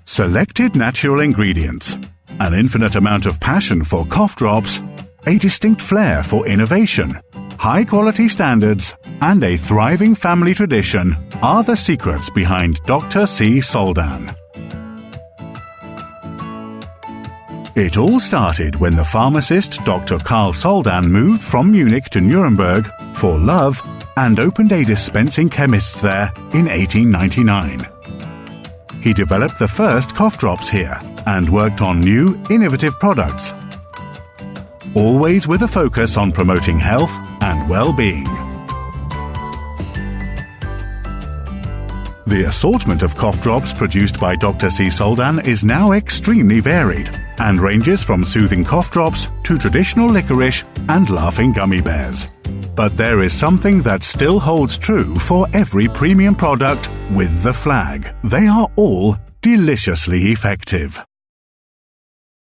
Selected natural ingredients, an infinite amount of passion for cough drops, a distinct flair for innovation, high-quality standards, and a thriving family tradition are the secrets behind Dr. C. Soldan. It all started when the pharmacist Dr. Carl Soldan moved from Munich to Nuremberg for love and opened a dispensing chemist's there in 1899. He developed the first cough drops here and worked on new, innovative products, always with a focus on promoting health and well-being. The assortment of cough drops produced by Dr. C. Soldan is now extremely varied and ranges from soothing cough drops to traditional licorice and laughing gummy bears. But there is something that still holds true for every premium product with the flag. They are all deliciously effective.